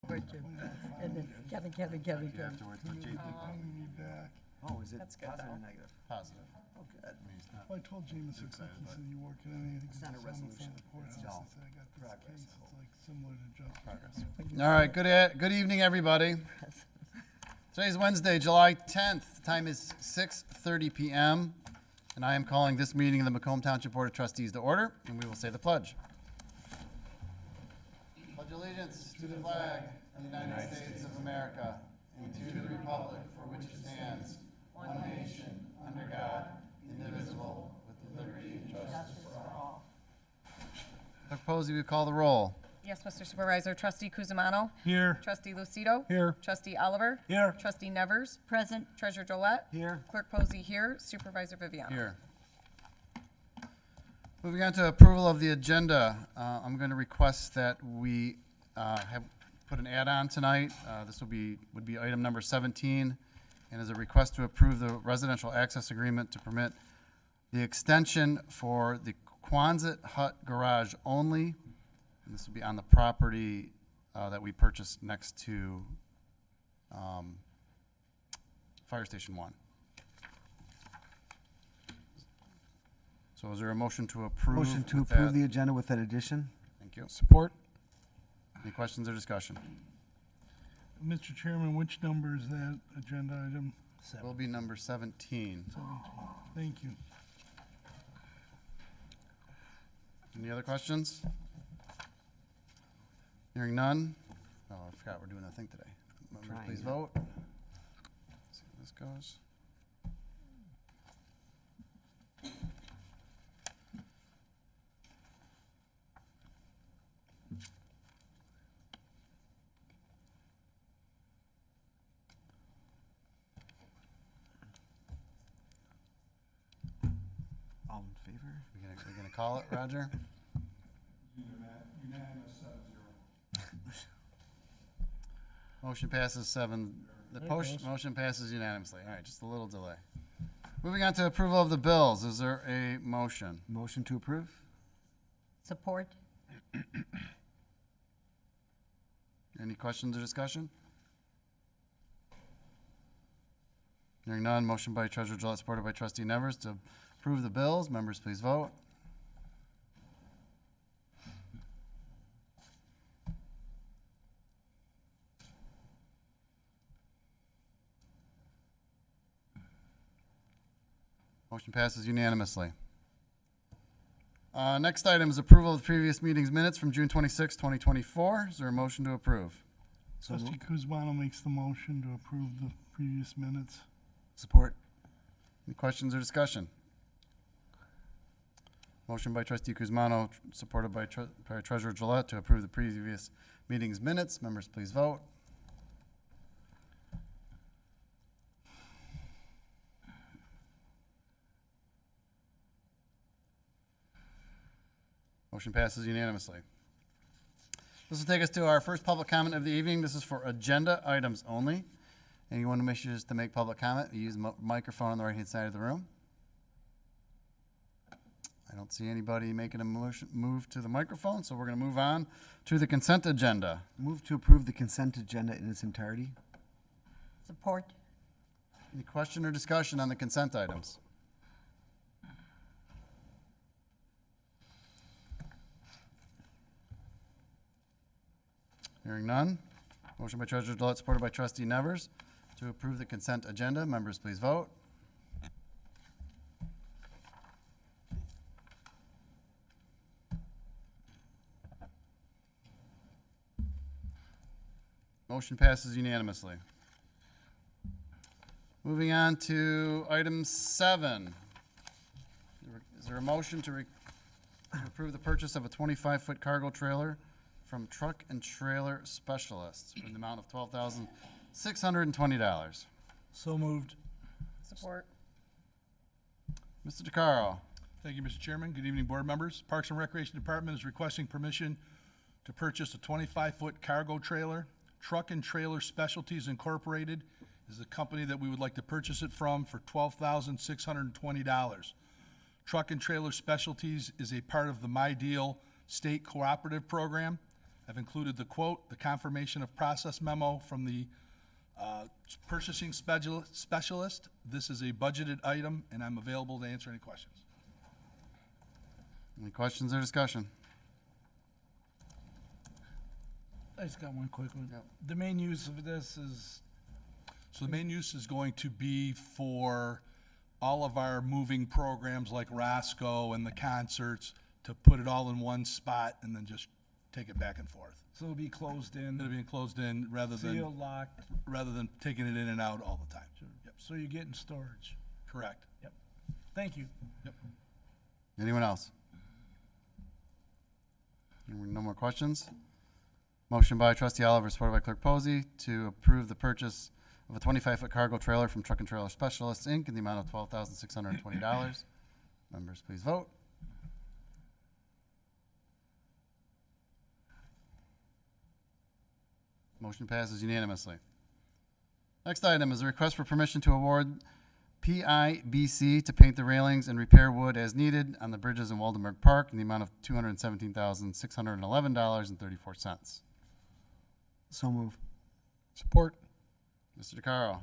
And then Kevin. Afterwards, but JP. Calling me back. Oh, is it That's good, positive or though. negative? Positive. Oh, good. I mean, he's not. Well, I told James he excited, said but- you working on anything. It's not a resolution. The courthouse. It's all I said, I got this progress, case. I hope. It's like similar to justice. Progress. All right, good evening, everybody. Today's Wednesday, July 10th. The time is 6:30 p.m., and I am calling this meeting of the Macomb Township Board of Trustees to order, and we will say the pledge. Pledge allegiance to the flag of the United States of America and to the republic for which it stands, one nation, under God, indivisible, with liberty and justice for all. Clerk Posey, will you call the roll? Yes, Mr. Supervisor. Trustee Kuzimano. Here. Trustee Lucido. Here. Trustee Oliver. Here. Trustee Nevers. Present. Treasurer Drollet. Here. Clerk Posey here. Supervisor Viviano. Here. Moving on to approval of the agenda, I'm going to request that we have put an add-on tonight. This would be item number 17, and is a request to approve the residential access agreement to permit the extension for the Quonset Hut garage only. And this would be on the property that we purchased next to Fire Station 1. So is there a motion to approve? Motion to with approve that? the agenda with that addition? Thank you. Support. Any questions or discussion? Mr. Chairman, which number is that agenda item? Will be number 17. 17. Thank you. Any other questions? Hearing none? Oh, I forgot we're doing a thing today. Members, Trying, please yeah. vote. Let's see how this goes. All in favor? We're gonna call it, Roger? Unanimous 7-0. Motion passes 7. The motion passes unanimously. All right, just a little delay. Moving on to approval of the bills. Is there a motion? Motion to approve? Support. Any questions or discussion? Hearing none, motion by Treasurer Gillette, supported by Trustee Nevers to approve the bills. Members, please vote. Motion passes unanimously. Next item is approval of the previous meeting's minutes from June 26, 2024. Is there a motion to approve? Trustee Kuzmano makes the motion to approve the previous minutes. Support. Any questions or discussion? Motion by Trustee Kuzmano, supported by Treasurer Gillette to approve the previous meeting's minutes. Members, please vote. Motion passes unanimously. This will take us to our first public comment of the evening. This is for agenda items only. Anyone who wishes to make public comment, use the microphone on the right-hand side of the room. I don't see anybody making a move to the microphone, so we're going to move on to the consent agenda. Move to approve the consent agenda in its entirety? Support. Any question or discussion on the consent items? Hearing none. Motion by Treasurer Gillette, supported by Trustee Nevers, to approve the consent agenda. Members, please vote. Motion passes unanimously. Moving on to item 7. Is there a motion to approve the purchase of a 25-foot cargo trailer from Truck and Trailer Specialists for the amount of $12,620? So moved. Support. Mr. DeCaro. Thank you, Mr. Chairman. Good evening, board members. Parks and Recreation Department is requesting permission to purchase a 25-foot cargo trailer. Truck and Trailer Specialties Incorporated is the company that we would like to purchase it from for $12,620. Truck and Trailer Specialties is a part of the My Deal State Cooperative Program. I've included the quote, the confirmation of process memo from the purchasing specialist. This is a budgeted item, and I'm available to answer any questions. Any questions or discussion? I just got one quick one. Yep. The main use of this is, So the main use is going to be for all of our moving programs like Roscoe and the concerts, to put it all in one spot and then just take it back and forth. so it'll be closed It'll in, be enclosed in rather sealed, than, locked, taking it in and out all the time. Yep, so you're getting storage. correct. Yep. Thank you. Anyone else? No more questions? Motion by trustee Oliver, supported by clerk Posey, to approve the purchase of a 25-foot cargo trailer from Truck and Trailer Specialists, Inc. in the amount of $12,620. Members, please vote. Motion passes unanimously. Next item is a request for permission to award PIBC to paint the railings and repair wood as needed on the bridges in Waldenburg Park in the amount of $217,611.34. So move. Support. Mr. DeCaro.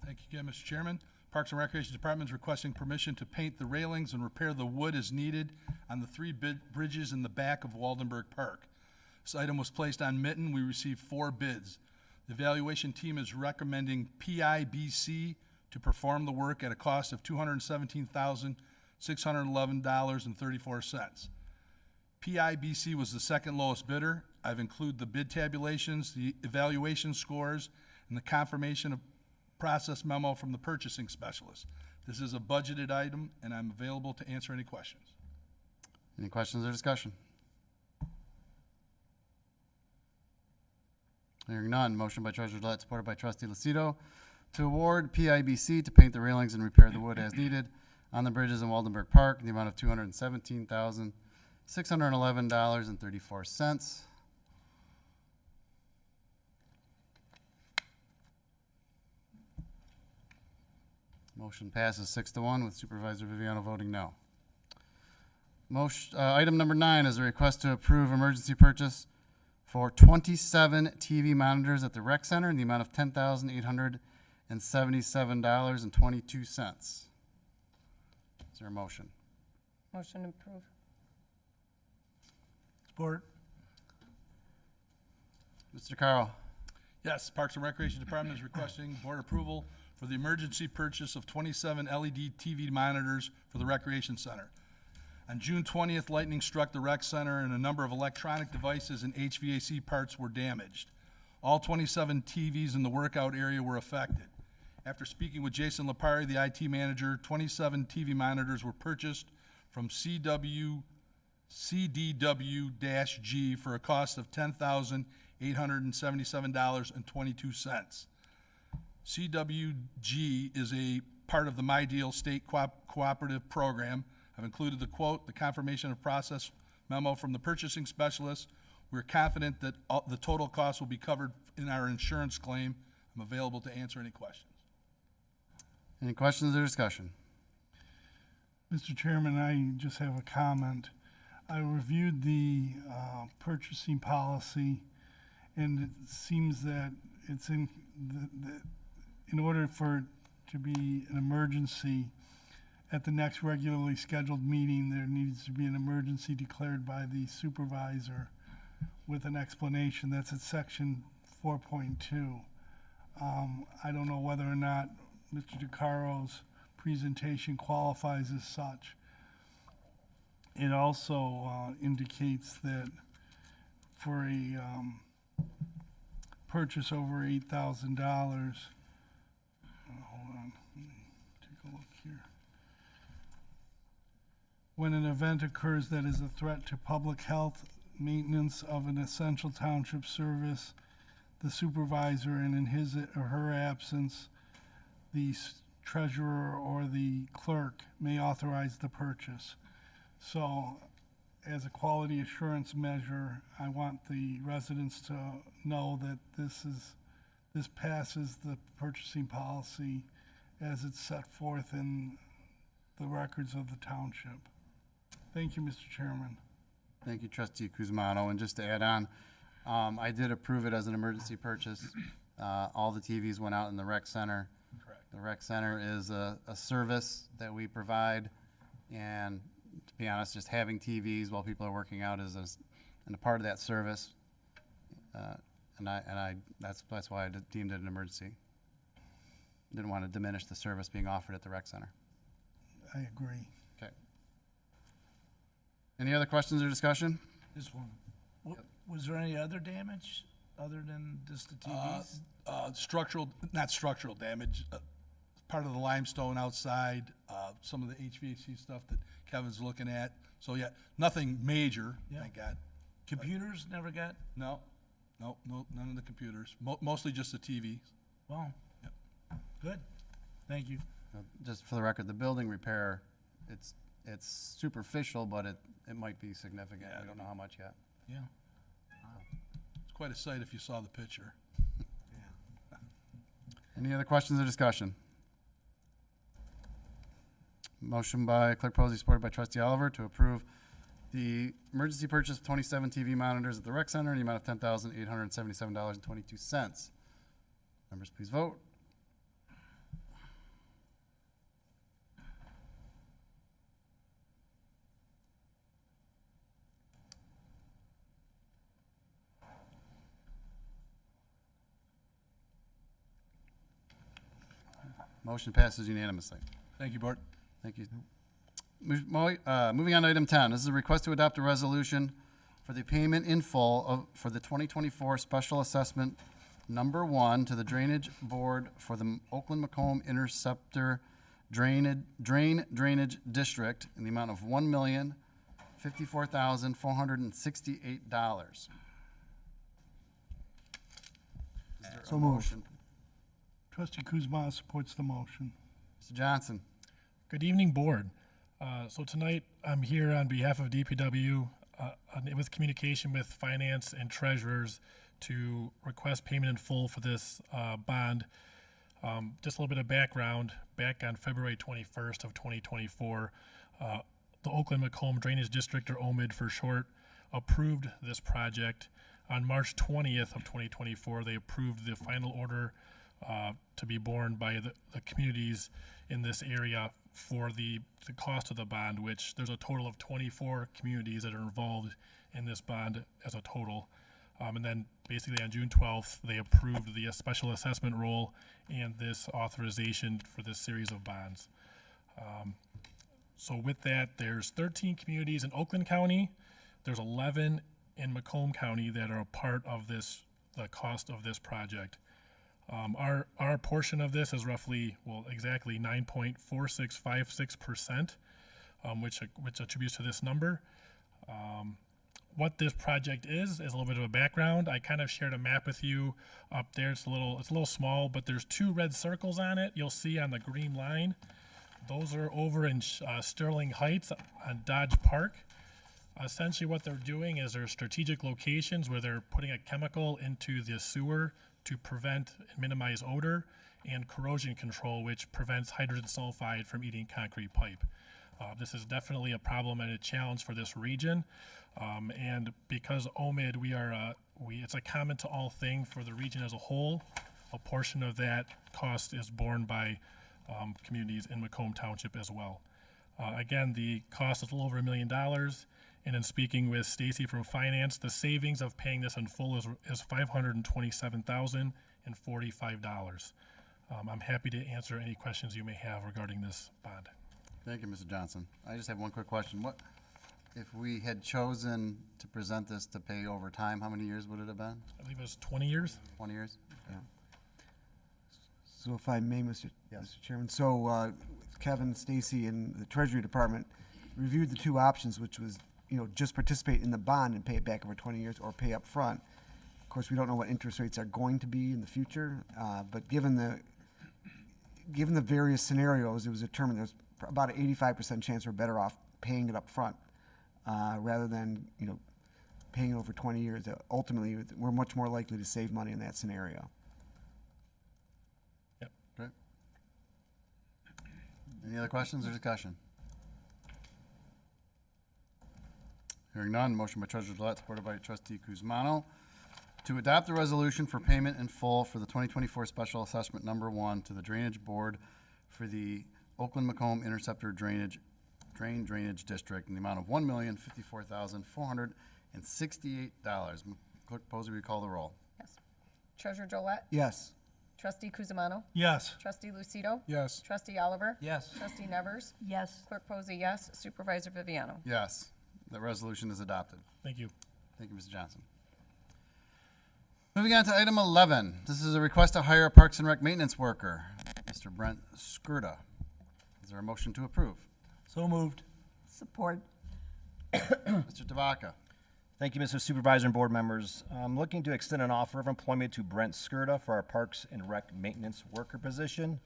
Thank you again, Mr. Chairman. Parks and Recreation Department is requesting permission to paint the railings and repair the wood as needed on the three bridges in the back of Waldenburg Park. This item was placed on Mitten. We received 4 bids. The evaluation team is recommending PIBC to perform the work at a cost of $217,611.34. PIBC was the second lowest bidder. I've included the bid tabulations, the evaluation scores, and the confirmation of process memo from the purchasing specialist. This is a budgeted item, and I'm available to answer any questions. Any questions or discussion? Hearing none, motion by Treasurer Gillette, supported by Trustee Lucido, to award PIBC to paint the railings and repair the wood as needed on the bridges in Waldenburg Park in the amount of $217,611.34. Motion passes 6-1 with Supervisor Viviano voting no. Item number 9 is a request to approve emergency purchase for 27 TV monitors at the rec center in the amount of $10,877.22. Is there a motion? Motion approved. Support. Mr. Carl. Yes, Parks and Recreation Department is requesting board approval for the emergency purchase of 27 LED TV monitors for the Recreation Center. On June 20th, lightning struck the rec center and a number of electronic devices and HVAC parts were damaged. All 27 TVs in the workout area were affected. After speaking with Jason Lapari, the IT manager, 27 TV monitors were purchased from CDW-G for a cost of $10,877.22. CWG is a part of the My Deal State Cooperative Program. I've included the quote, the confirmation of process memo from the purchasing specialist. We're confident that the total cost will be covered in our insurance claim. I'm available to answer any questions. Any questions or discussion? Mr. Chairman, I just have a comment. I reviewed the purchasing policy, and it seems that it's in order for it to be an emergency, at the next regularly scheduled meeting, there needs to be an emergency declared by the supervisor with an explanation. That's at section 4.2. I don't know whether or not Mr. DeCaro's presentation qualifies as such. It also indicates that for a purchase over $8,000, hold on, let me take a look here. When an event occurs that is a threat to public health, maintenance of an essential township service, the supervisor, and in his or her absence, the treasurer or the clerk may authorize the purchase. So, as a quality assurance measure, I want the residents to know that this passes the purchasing policy as it's set forth in the records of the township. Thank you, Mr. Chairman. Thank you, trustee Kuzmano. And just to add on, I did approve it as an emergency purchase. All the TVs went out in the rec center. Correct. The rec center is a service that we provide, and to be honest, just having TVs while people are working out is and a part of that service. That's why I deemed it an emergency. Didn't want to diminish the service being offered at the rec center. I agree. Okay. Any other questions or discussion? This one. Was there any other damage other than just the TVs? Not structural damage, part of the limestone outside, some of the HVAC stuff that Kevin's looking at. So yeah, nothing major, Yeah. thank God. Computers never got? No, none of the computers, mostly just the TVs. Well, good. Thank you. Just for the record, the building repair, it's superficial, but it might be significant. We don't know how much yet. Yeah. It's quite a sight if you saw the picture. Any other questions or discussion? Motion by Clerk Posey, supported by Trustee Oliver, to approve the emergency purchase of 27 TV monitors at the rec center in the amount of $10,877.22. Members, please vote. Motion passes unanimously. Thank you, Bart. Thank you. Moving on to item 10, this is a request to adopt a resolution for the payment in full for the 2024 Special Assessment Number 1 to the Drainage Board for the Oakland Macomb Interceptor Drainage District in the amount of $1,054,468. So moved. Trustee Kuzma supports the motion. Mr. Johnson. Good evening, Board. So tonight, I'm here on behalf of DPW with communication with finance and treasurers to request payment in full for this bond. Just a little bit of background. Back on February 21st of 2024, the Oakland Macomb Drainage District, or OMID for short, approved this project. On March 20th of 2024, they approved the final order to be borne by the communities in this area for the cost of the bond, which there's a total of 24 communities that are involved in this bond as a total. And then basically on June 12th, they approved the special assessment roll and this authorization for this series of bonds. So with that, there's 13 communities in Oakland County. There's 11 in Macomb County that are a part of the cost of this project. Our portion of this is roughly, exactly 9.4656%, which attributes to this number. What this project is a little bit of a background. I kind of shared a map with you up there. It's a little small, but there's 2 red circles on it. You'll see on the green line. Those are over in Sterling Heights on Dodge Park. Essentially what they're doing is there's strategic locations where they're putting a chemical into the sewer to prevent and minimize odor, and corrosion control, which prevents hydrogen sulfide from eating concrete pipe. This is definitely a problem and a challenge for this region. And because OMID, it's a common to all thing for the region as a whole. A portion of that cost is borne by communities in Macomb Township as well. Again, the cost is a little over $1 million. And in speaking with Stacy from Finance, the savings of paying this in full is $527,045. I'm happy to answer any questions you may have regarding this bond. Thank you, Mr. Johnson. I just have one quick question. What, if we had chosen to present this to pay over time, how many years would it have been? I believe it was 20 years. 20 years? So if I may, Mr. Yes. Mr. Chairman, so Kevin, Stacy, and the Treasury Department reviewed the 2 options, which was, just participate in the bond and pay it back over 20 years or pay up front. Of course, we don't know what interest rates are going to be in the future, but given the various scenarios, it was determined there's about an 85% chance we're better off paying it up front rather than, paying it over 20 years. Ultimately, we're much more likely to save money in that scenario. Great. Any other questions or discussion? Hearing none, motion by Treasurer Gillette, supported by Trustee Kuzmano, to adopt the resolution for payment in full for the 2024 Special Assessment Number 1 to the Drainage Board for the Oakland Macomb Interceptor Drainage District in the amount of $1,054,468. Clerk Posey, will you call the roll? Yes. Treasurer Drollet? Yes. Trustee Kuzma? Yes. Trustee Lucido? Yes. Trustee Oliver? Yes. Trustee Nevers? Yes. Clerk Posey, yes. Supervisor Viviano? Yes, the resolution is adopted. Thank you. Thank you, Mr. Johnson. Moving on to item 11. This is a request to hire a Parks and Rec maintenance worker, Mr. Brent Skurda. Is there a motion to approve? So moved. Support. Mr. Tabaka. Thank you, Mr. Supervisor and board members. I'm looking to extend an offer of employment to Brent Skurda for our Parks and Rec maintenance worker position.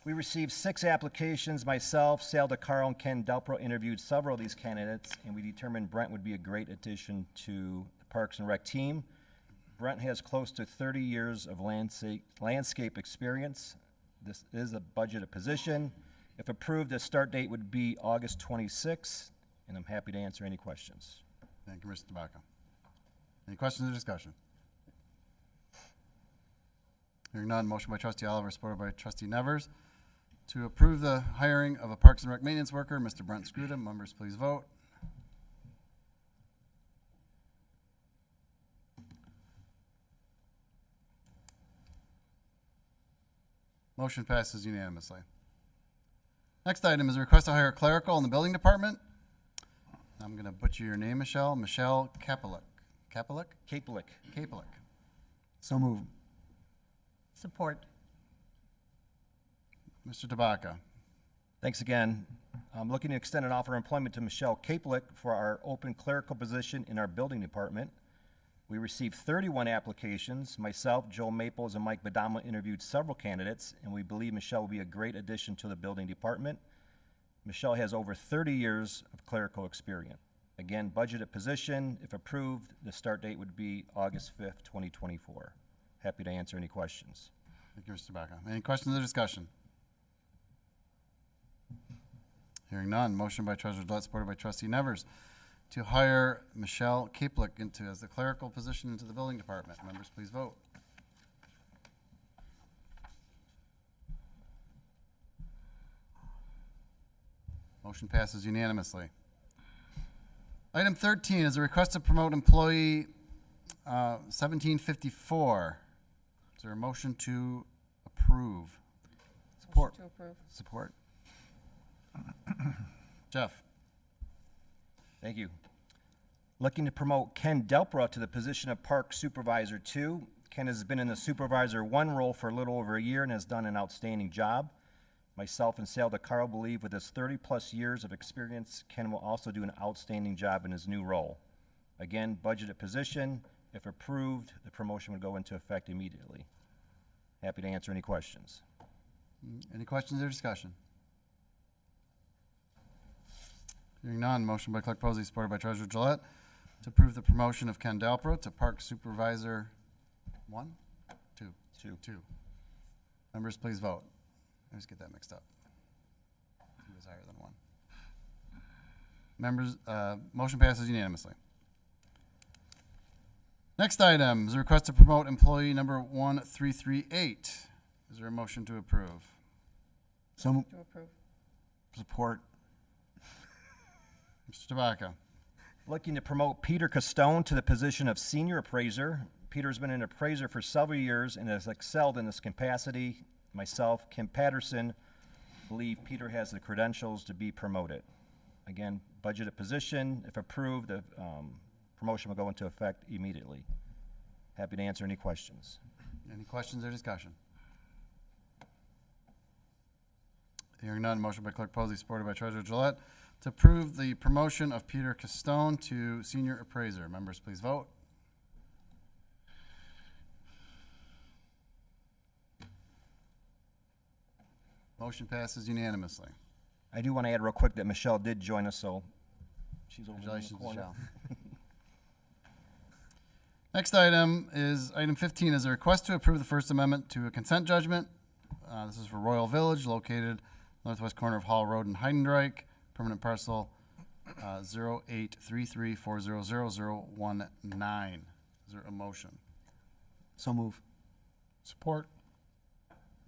We received 6 applications. Myself, Sal DeCaro, and Ken Delpro interviewed several of these candidates, and we determined Brent would be a great addition to the Parks and Rec team. Brent has close to 30 years of landscape experience. This is a budgeted position. If approved, the start date would be August 26th, and I'm happy to answer any questions. Thank you, Mr. Tabaka. Any questions or discussion? Hearing none, motion by Trustee Oliver, supported by Trustee Nevers, to approve the hiring of a Parks and Rec maintenance worker, Mr. Brent Skurda. Members, please vote. Motion passes unanimously. Next item is a request to hire a clerical in the building department. I'm going to butcher your name, Michelle. Michelle Kapalik. Kapalik? Capelick. Kapalik. So moved. Support. Mr. Tabaka. Thanks again. I'm looking to extend an offer of employment to Michelle Capelick for our open clerical position in our building department. We received 31 applications. Myself, Joel Maples, and Mike Badama interviewed several candidates, and we believe Michelle will be a great addition to the building department. Michelle has over 30 years of clerical experience. Again, budgeted position. If approved, the start date would be August 5th, 2024. Happy to answer any questions. Thank you, Mr. Tabaka. Any questions or discussion? Hearing none, motion by Treasurer Gillette, supported by Trustee Nevers, to hire Michelle Kapelick as the clerical position into the building department. Members, please vote. Motion passes unanimously. Item 13 is a request to promote employee 1754. Is there a motion to approve? Support. To approve. Support. Jeff? Thank you. Looking to promote Ken Delpro to the position of Park Supervisor 2. Ken has been in the Supervisor 1 role for a little over a year and has done an outstanding job. Myself and Sal DeCaro believe with his 30-plus years of experience, Ken will also do an outstanding job in his new role. Again, budgeted position. If approved, the promotion would go into effect immediately. Happy to answer any questions. Any questions or discussion? Hearing none, motion by Clerk Posey, supported by Treasurer Gillette, to approve the promotion of Ken Delpro to Park Supervisor 1? 2? 2. 2. Members, please vote. I always get that mixed up. 2 is higher than 1. Members, motion passes unanimously. Next item is a request to promote employee number 1338. Is there a motion to approve? So To approve. support. Mr. Tabaka. Looking to promote Peter Castone to the position of Senior Appraiser. Peter's been an appraiser for several years and has excelled in this capacity. Myself, Kim Patterson, believe Peter has the credentials to be promoted. Again, budgeted position. If approved, the promotion will go into effect immediately. Happy to answer any questions. Any questions or discussion? Hearing none, motion by Clerk Posey, supported by Treasurer Gillette, to approve the promotion of Peter Castone to Senior Appraiser. Members, please vote. Motion passes unanimously. I do want to add real quick that Michelle did join us, so she's over in the Congratulations, corner. Michelle. Next item is, item 15 is a request to approve the First Amendment to a consent judgment. This is for Royal Village, located northwest corner of Hall Road in Heidenreich, permanent parcel 0833400019. Is there a motion? So move. Support.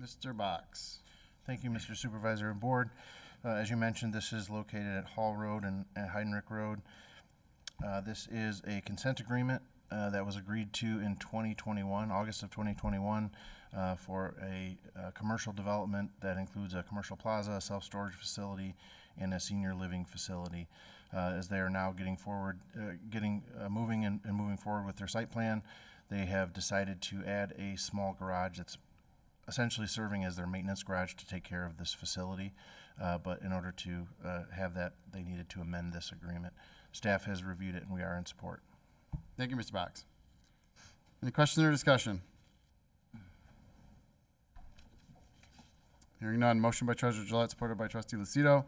Mr. Box. Thank you, Mr. Supervisor and Board. As you mentioned, this is located at Hall Road and at Heinrich Road. This is a consent agreement that was agreed to in 2021, August of 2021, for a commercial development that includes a commercial plaza, a self-storage facility, and a senior living facility. As they are now getting forward, moving and moving forward with their site plan, they have decided to add a small garage that's essentially serving as their maintenance garage to take care of this facility. But in order to have that, they needed to amend this agreement. Staff has reviewed it, and we are in support. Thank you, Mr. Box. Any questions or discussion? Hearing none, motion by Treasurer Gillette, supported by Trustee Lucido,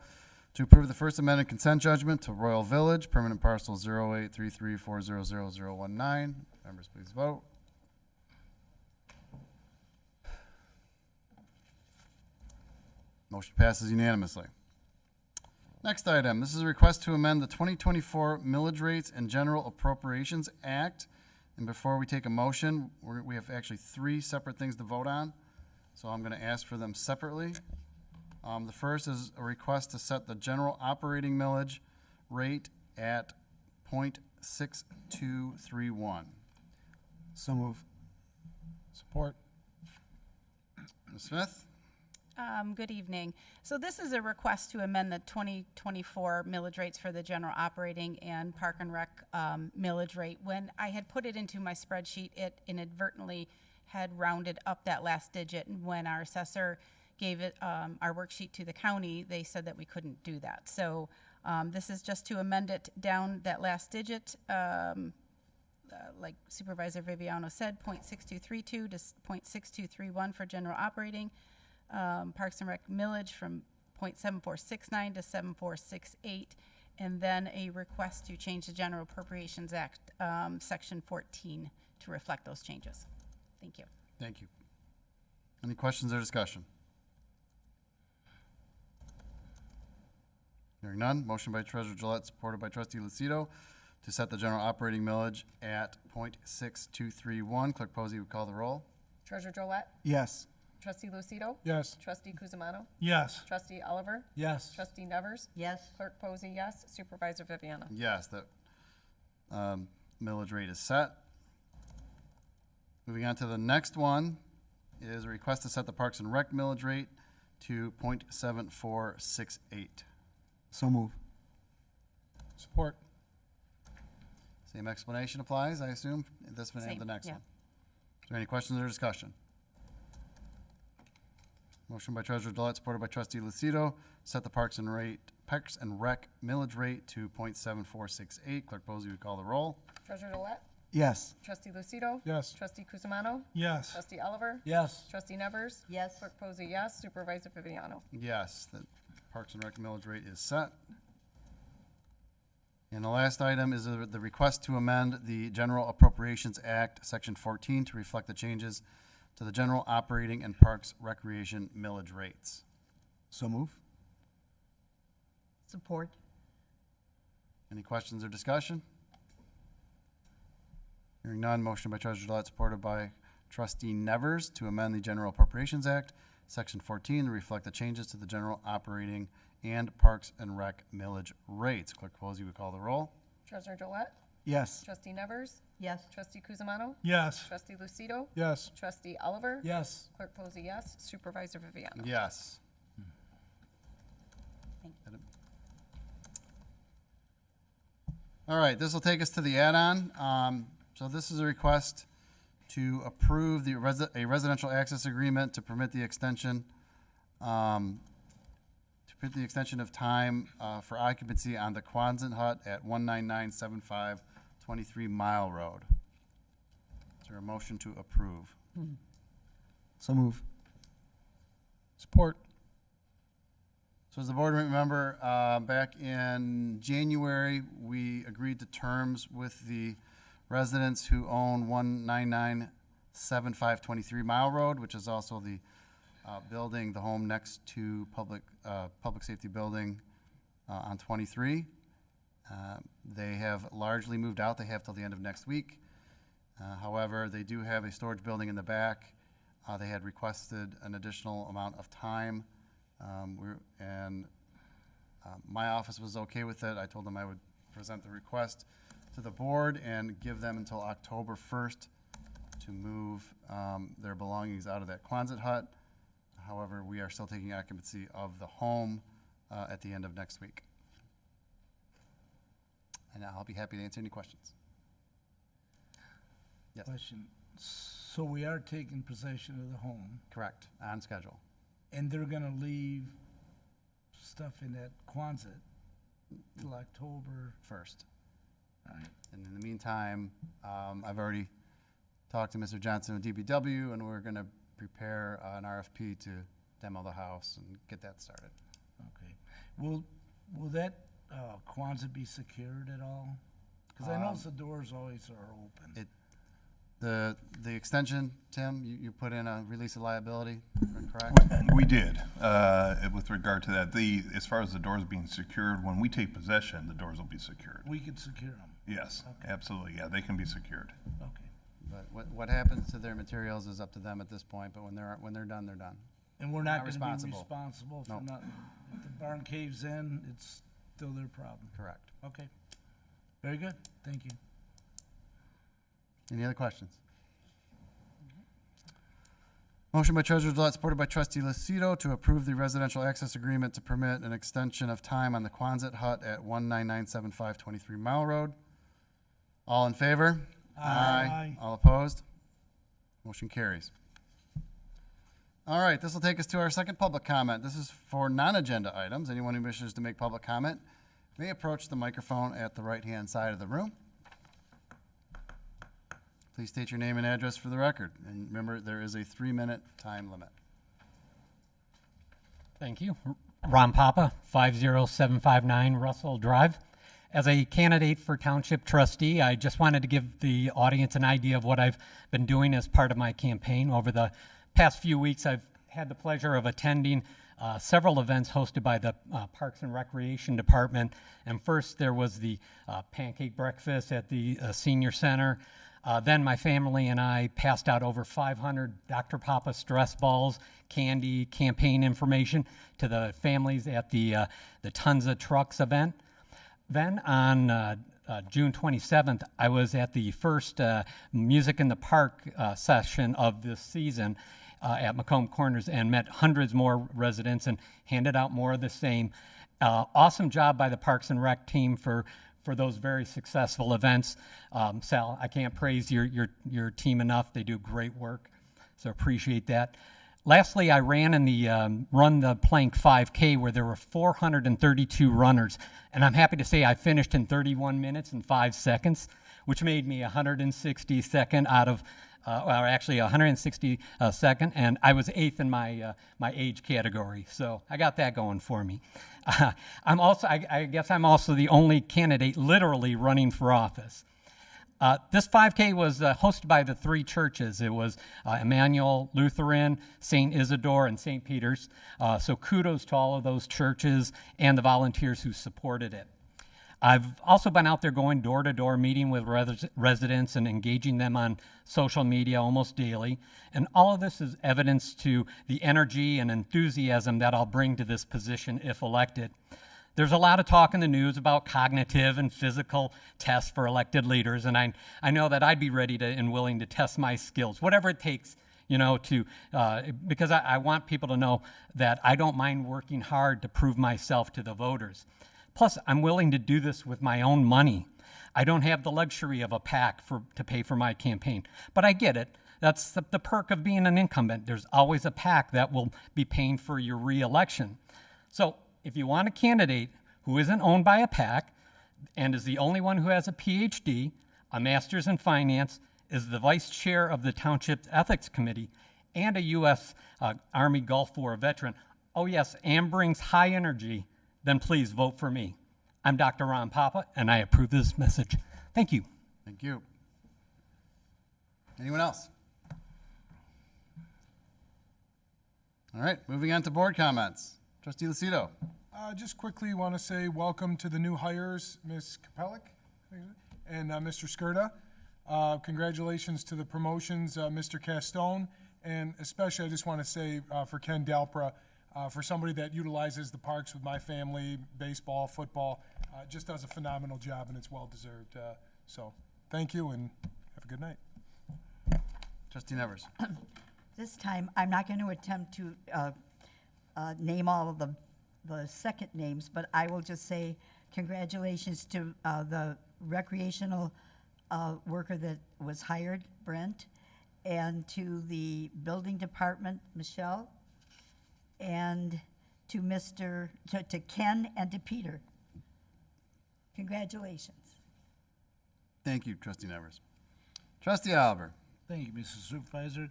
to approve the First Amendment consent judgment to Royal Village, permanent parcel 0833400019. Members, please vote. Motion passes unanimously. Next item, this is a request to amend the 2024 millage rates and general appropriations act. And before we take a motion, we have actually three separate things to vote on. So I'm going to ask for them separately. The first is a request to set the general operating millage rate at .6231. So move. Support. Ms. Smith? Good evening. So this is a request to amend the 2024 millage rates for the general operating and park and rec millage rate. When I had put it into my spreadsheet, it inadvertently had rounded up that last digit. And when our assessor gave it our worksheet to the county, they said that we couldn't do that. So this is just to amend it down that last digit. Like Supervisor Viviano said, .6232 to .6231 for general operating. Parks and Rec millage from .7469 to 7468, and then a request to change the General Appropriations Act, Section 14, to reflect those changes. Thank you. Thank you. Any questions or discussion? Hearing none, motion by Treasurer Gillette, supported by Trustee Lucido, to set the general operating millage at .6231. Clerk Posey would call the roll. Treasurer Drollet, Yes. Trustee Lucido, Yes. Trustee Kuzimano, Yes. Trustee Oliver, Yes. Trustee Nevers, Yes. Clerk Posey, yes. Supervisor Viviano. Yes, the millage rate is set. Moving on to the next one is a request to set the Parks and Rec millage rate to .7468. So move. Support. Same explanation applies, I assume, this one and Same, the next yeah. one. Is there any questions or discussion? Motion by Treasurer Gillette, supported by Trustee Lucido, set the Parks and Rec millage rate to .7468. Clerk Posey would call the roll. Treasurer Drollet, Yes. Trustee Lucido, Yes. Trustee Kuzimano, Yes. Trustee Oliver, Yes. Trustee Nevers, Yes. Clerk Posey, yes. Supervisor Viviano. Yes, the Parks and Rec millage rate is set. And the last item is the request to amend the General Appropriations Act, Section 14, to reflect the changes to the general operating and parks recreation millage rates. So move. Support. Any questions or discussion? Hearing none, motion by Treasurer Gillette, supported by Trustee Nevers, to amend the General Appropriations Act, Section 14, to reflect the changes to the general operating and parks and rec millage rates. Clerk Posey would call the roll. Treasurer Drollet, Yes. Trustee Nevers, Yes. Trustee Kuzimano, Yes. Trustee Lucido, Yes. Trustee Oliver, Yes. Clerk Posey, yes. Supervisor Viviano. Yes. All right, this will take us to the add-on. So this is a request to approve a residential access agreement to permit the extension, of time for occupancy on the Quonset Hut at 19975 23 Mile Road. Is there a motion to approve? So move. Support. So as the board remember, back in January, we agreed to terms with the residents who own 19975 23 Mile Road, which is also the building, the home next to public safety building on 23. They have largely moved out. They have till the end of next week. However, they do have a storage building in the back. They had requested an additional amount of time. My office was okay with it. I told them I would present the request to the board and give them until October 1st to move their belongings out of that Quonset hut. However, we are still taking occupancy of the home at the end of next week. And I'll be happy to answer any questions. Yes, Question. So we are taking possession of the home, correct, on schedule. and they're gonna leave stuff in that Quonset till October. First. All right. And in the meantime, I've already talked to Mr. Johnson of DPW, and we're going to prepare an RFP to demo the house and get that started. Okay. Will that Quonset be secured at all? Because I notice the doors always are open. The extension, Tim, you put in a release of liability, correct? We did, with regard to that. As far as the doors being secured, when we take possession, the doors will be secured. We could secure them. Yes, Okay. absolutely, yeah, they can be secured. Okay. But what happens to their materials is up to them at this point, but when they're done, they're done. And we're not Not gonna be responsible. responsible for No. nothing. If the barn caves in, it's still their problem. Correct. Okay. Very good. Thank you. Any other questions? Motion by Treasurer Gillette, supported by Trustee Lucido, to approve the residential access agreement to permit an extension of time on the Quonset hut at 19975 23 Mile Road. All in favor? Aye. All opposed? Motion carries. All right, this will take us to our second public comment. This is for non-agenda items. Anyone who wishes to make public comment may approach the microphone at the right-hand side of the room. Please state your name and address for the record. And remember, there is a 3-minute time limit. Thank you. Ron Papa, 50759 Russell Drive. As a candidate for township trustee, I just wanted to give the audience an idea of what I've been doing as part of my campaign. Over the past few weeks, I've had the pleasure of attending several events hosted by the Parks and Recreation Department. And first, there was the pancake breakfast at the Senior Center. Then my family and I passed out over 500 Dr. Papa stress balls, candy, campaign information to the families at the Tons of Trucks event. Then on June 27th, I was at the first Music in the Park session of this season at Macomb Corners and met hundreds more residents and handed out more of the same. Awesome job by the Parks and Rec team for those very successful events. Sal, I can't praise your team enough. They do great work, so appreciate that. Lastly, I ran in the Run the Plank 5K where there were 432 runners, and I'm happy to say I finished in 31 minutes and 5 seconds, which made me 162nd out of, or actually 162nd, and I was 8th in my age category, so I got that going for me. I guess I'm also the only candidate literally running for office. This 5K was hosted by the three churches. It was Emmanuel Lutheran, St. Isidore, and St. Peter's. So kudos to all of those churches and the volunteers who supported it. I've also been out there going door to door, meeting with residents and engaging them on social media almost daily. And all of this is evidence to the energy and enthusiasm that I'll bring to this position if elected. There's a lot of talk in the news about cognitive and physical tests for elected leaders, and I know that I'd be ready to and willing to test my skills, whatever it takes, because I want people to know that I don't mind working hard to prove myself to the voters. Plus, I'm willing to do this with my own money. I don't have the luxury of a PAC to pay for my campaign, but I get it. That's the perk of being an incumbent. There's always a PAC that will be paying for your re-election. So if you want a candidate who isn't owned by a PAC and is the only one who has a PhD, a master's in finance, is the vice chair of the Township Ethics Committee, and a U.S. Army Gulf War veteran, oh yes, and brings high energy, then please vote for me. I'm Dr. Ron Papa, and I approve this message. Thank you. Thank you. Anyone else? All right, moving on to board comments. Trustee Lucido. Just quickly want to say welcome to the new hires, Ms. Kapellik and Mr. Skirda. Congratulations to the promotions, Mr. Castone, and especially I just want to say for Ken Dalpra, for somebody that utilizes the parks with my family, baseball, football, just does a phenomenal job, and it's well-deserved. So thank you, and have a good night. Trustee Nevers. This time, I'm not going to attempt to name all of the second names, but I will just say congratulations to the recreational worker that was hired, Brent, and to the building department, Michelle, and to to Ken and to Peter. Congratulations. Thank you, Trustee Nevers. Trustee Oliver. Thank you, Mr. Supervisor.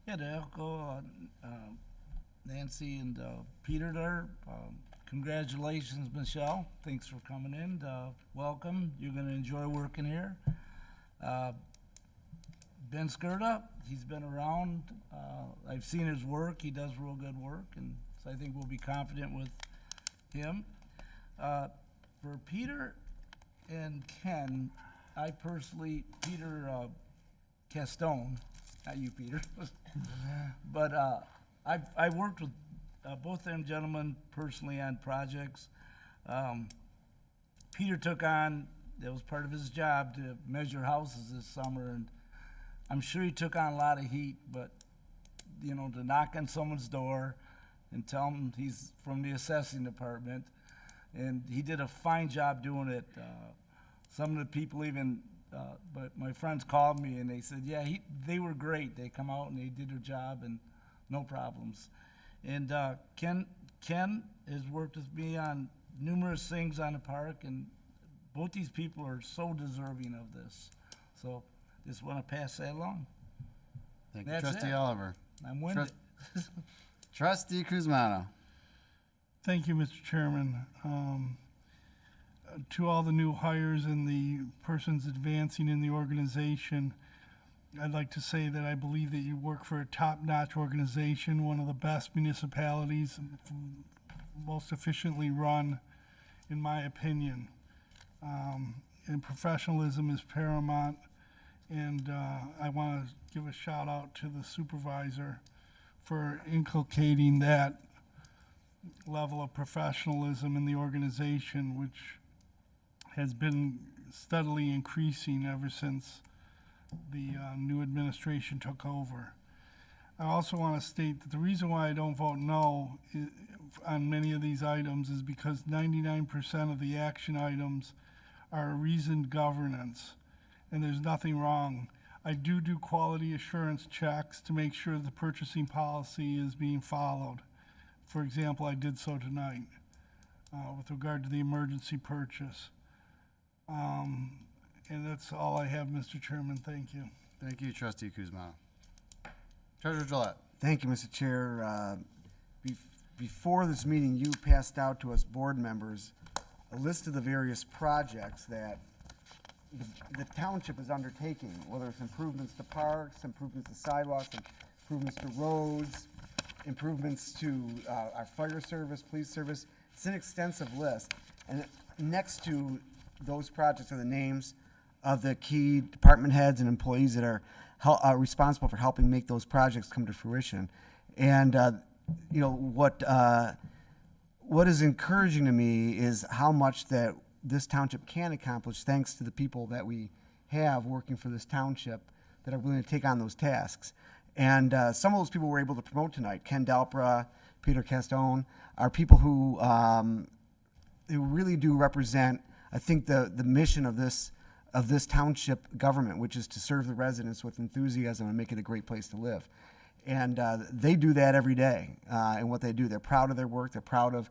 Yeah, to echo Nancy and Peter there, congratulations, Michelle. Thanks for coming in. Welcome. You're going to enjoy working here. Ben Skirda, he's been around. I've seen his work. He does real good work, and so I think we'll be confident with him. For Peter and Ken, I personally, Peter Castone, not you, Peter, but I've worked with both them gentlemen personally on projects. Peter took on, that was part of his job, to measure houses this summer, and I'm sure he took on a lot of heat, but, you know, to knock on someone's door and tell him he's from the assessing department, and he did a fine job doing it. Some of the people even, but my friends called me and they said, yeah, they were great. They come out and they did their job and no problems. And Ken has worked with me on numerous things on the park, and both these people are so deserving of this. So just want to pass that along. Thank you, That's Trustee it. Oliver. I'm winded. Trustee Kuzmano. Thank you, Mr. Chairman. To all the new hires and the persons advancing in the organization, I'd like to say that I believe that you work for a top-notch organization, one of the best municipalities, most efficiently run, in my opinion. And professionalism is paramount, and I want to give a shout out to the supervisor for inculcating that level of professionalism in the organization, which has been steadily increasing ever since the new administration took over. I also want to state that the reason why I don't vote no on many of these items is because 99% of the action items are reasoned governance, and there's nothing wrong. I do quality assurance checks to make sure the purchasing policy is being followed. For example, I did so tonight with regard to the emergency purchase. And that's all I have, Mr. Chairman. Thank you. Thank you, Trustee Kuzma. Treasurer Gillette. Thank you, Mr. Chair. Before this meeting, you passed out to us board members a list of the various projects that the township is undertaking, whether it's improvements to parks, improvements to sidewalks, improvements to roads, improvements to our fire service, police service. It's an extensive list. And next to those projects are the names of the key department heads and employees that are responsible for helping make those projects come to fruition. And you know what is encouraging to me is how much that this township can accomplish thanks to the people that we have working for this township that are willing to take on those tasks. And some of those people we're able to promote tonight, Ken Dalpra, Peter Castone, are people who really do represent, I think, the mission of this township government, which is to serve the residents with enthusiasm and make it a great place to live. And they do that every day in what they do. They're proud of their work. They're proud of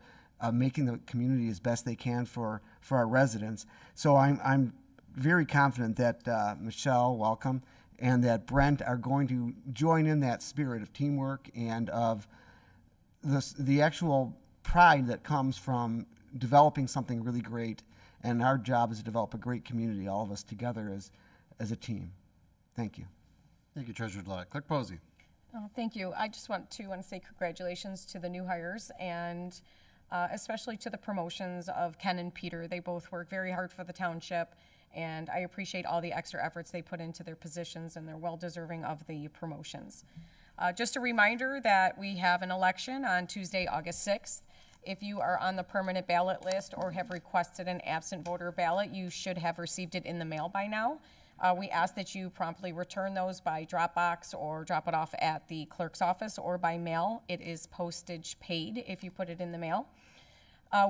making the community as best they can for our residents. So I'm very confident that Michelle, welcome, and that Brent are going to join in that spirit of teamwork and of the actual pride that comes from developing something really great. And our job is to develop a great community, all of us together as a team. Thank you. Thank you, Treasurer Gillette. Clerk Posey. Oh, thank you. I just want to say congratulations to the new hires, and especially to the promotions of Ken and Peter. They both work very hard for the township, and I appreciate all the extra efforts they put into their positions, and they're well deserving of the promotions. Just a reminder that we have an election on Tuesday, August 6th. If you are on the permanent ballot list or have requested an absent voter ballot, you should have received it in the mail by now. We ask that you promptly return those by Dropbox or drop it off at the clerk's office or by mail. It is postage paid if you put it in the mail.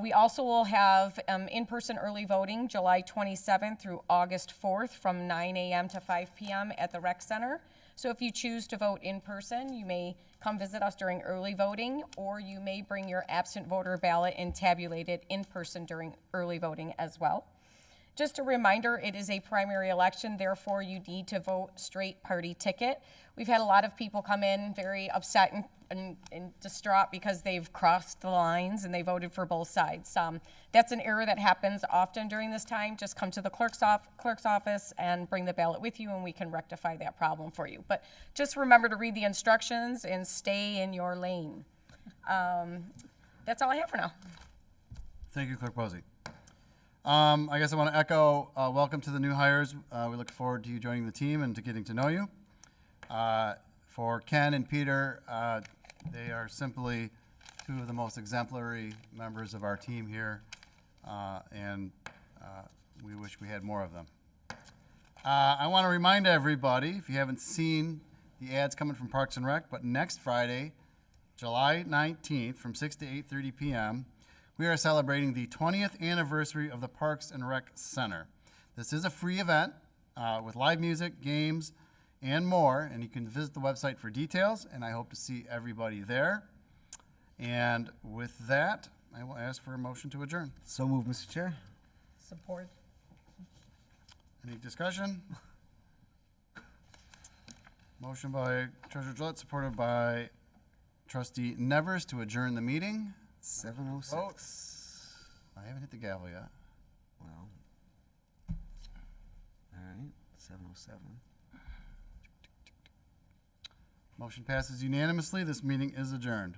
We also will have in-person early voting July 27th through August 4th from 9 a.m. to 5 p.m. at the rec center. So if you choose to vote in person, you may come visit us during early voting, or you may bring your absent voter ballot and tabulate it in person during early voting as well. Just a reminder, it is a primary election, therefore you need to vote straight party ticket. We've had a lot of people come in very upset and distraught because they've crossed the lines and they voted for both sides. That's an error that happens often during this time. Just come to the clerk's office and bring the ballot with you, and we can rectify that problem for you. But just remember to read the instructions and stay in your lane. That's all I have for now. Thank you, Clerk Posey. I guess I want to echo welcome to the new hires. We look forward to you joining the team and to getting to know you. For Ken and Peter, they are simply two of the most exemplary members of our team here, and we wish we had more of them. I want to remind everybody, if you haven't seen the ads coming from Parks and Rec, but next Friday, July 19th from 6 to 8:30 p.m., we are celebrating the 20th anniversary of the Parks and Rec Center. This is a free event with live music, games, and more, and you can visit the website for details, and I hope to see everybody there. And with that, I will ask for a motion to adjourn. So moved, Mr. Chair. Support. Any discussion? Motion by Treasurer Gillette, supported by Trustee Nevers to adjourn the meeting. 7:06. I haven't hit the gavel yet. Well, all right, 7:07. Motion passes unanimously. This meeting is adjourned.